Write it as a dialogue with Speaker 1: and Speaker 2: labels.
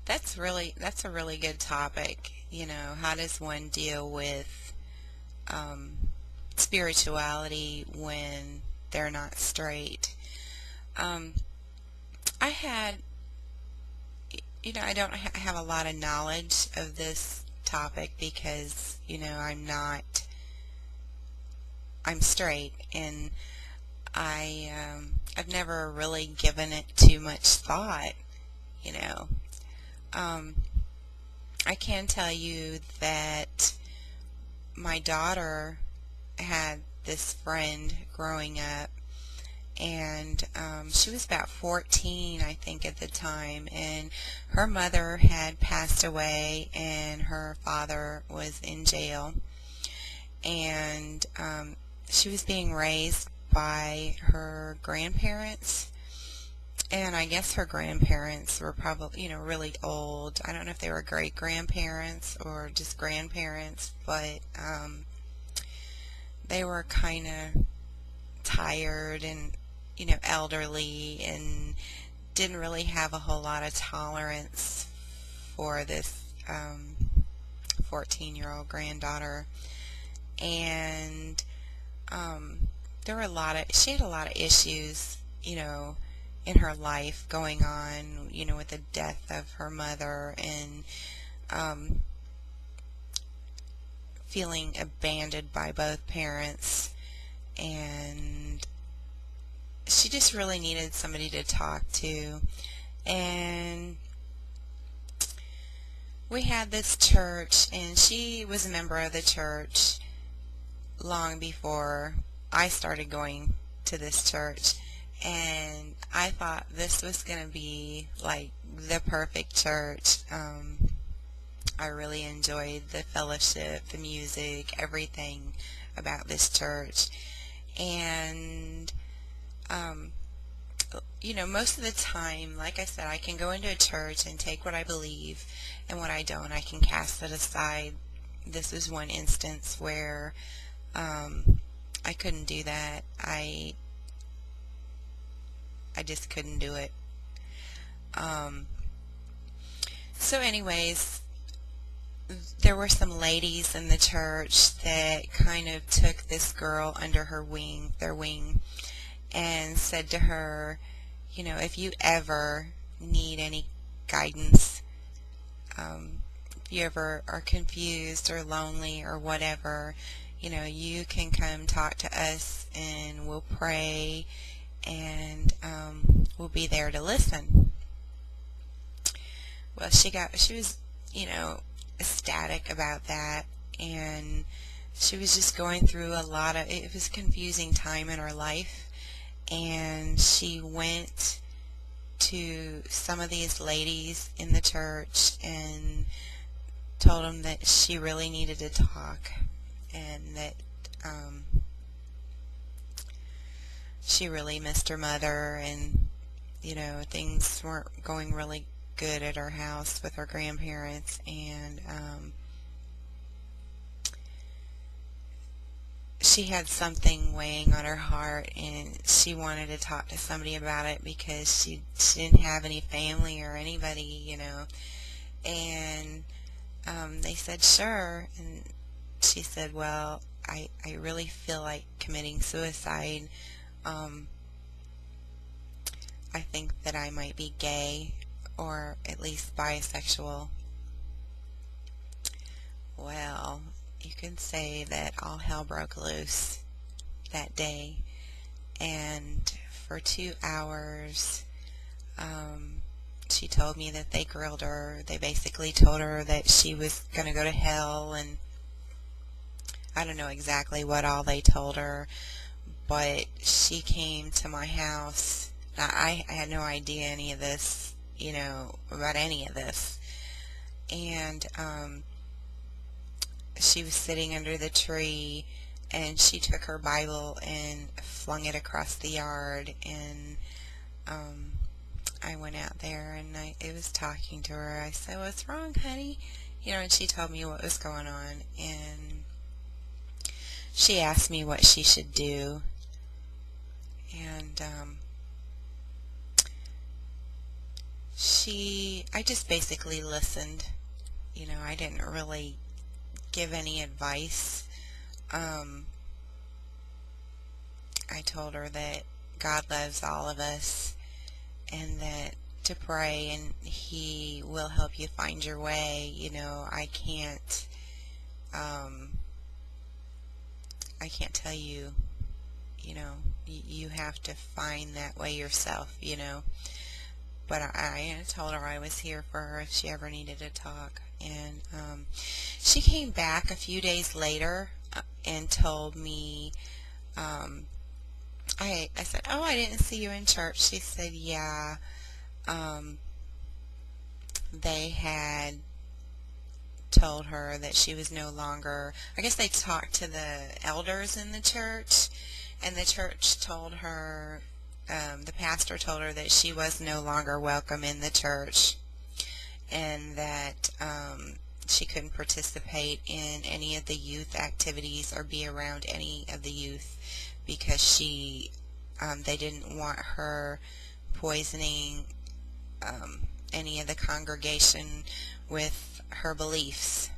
Speaker 1: That's a really good topic. How does one deal with um, spirituality when they're not straight? Um, I had, I don't have a lot of knowledge of this topic because, I'm straight, and I've never really given it too much thought, you know. Um, I can tell you that my daughter had this friend growing up, and she was about 14, I think, at the time, and her mother had passed away, and her father was in jail, and she was being raised by her grandparents. And I guess her grandparents were probably, really old. I don't know if they were great grandparents or just grandparents, but they were kind of tired and, elderly, and didn't really have a whole lot of tolerance for this 14-year-old granddaughter. And there were she had a lot of issues, in her life going on, with the death of her mother, and um, feeling abandoned by both parents. And she just really needed somebody to talk to. And we had this church, and she was a member of the church long before I started going to this church. And I thought this was going to be like the perfect church. I really enjoyed the fellowship, the music, everything about this church. And, most of the time, like I said, I can go into a church and take what I believe, and what I don't, I can cast it aside. This was one instance where I couldn't do that. I just couldn't do it. Um, so anyways, there were some ladies in the church that kind of took this girl under their wing, and said to her, if you ever need any guidance, if you ever are confused or lonely or whatever, you can come talk to us, and we'll pray, and we'll be there to listen. Well, she was, ecstatic about that, and she was just going through it was a confusing time in her life, and she went to some of these ladies in the church and told them that she really needed to talk, and that she really missed her mother, and things weren't going really good at her house with her grandparents, and she had something weighing on her heart, and she wanted to talk to somebody about it because she didn't have any family or anybody, and they said sure, and she said, well, I really feel like committing suicide. I think that I might be gay, or at least bisexual. Well, you can say that all hell broke loose that day, and for 2 hours, she told me that they grilled her. They basically told her that she was going to go to hell, and I don't know exactly what all they told her, but she came to my house. Now, I had no idea any of this, about any of this, and she was sitting under the tree, and she took her Bible and flung it across the yard, and I went out there, and I was talking to her. I said, what's wrong, honey? And she told me what was going on, and she asked me what she should do, and I just basically listened. I didn't really give any advice. Um, I told her that God loves all of us and that to pray and He will help you find your way. Um, I can't tell you, you have to find that way yourself. But I told her I was here for her if she ever needed to talk. And she came back a few days later and told me, I said, "Oh, I didn't see you in church." She said, "Yeah, um, they had told her that she was no longer, I guess they talked to the elders in the church, and the church told her, the pastor told her that she was no longer welcome in the church and that she couldn't participate in any of the youth activities or be around any of the youth because they didn't want her poisoning any of the congregation with her beliefs.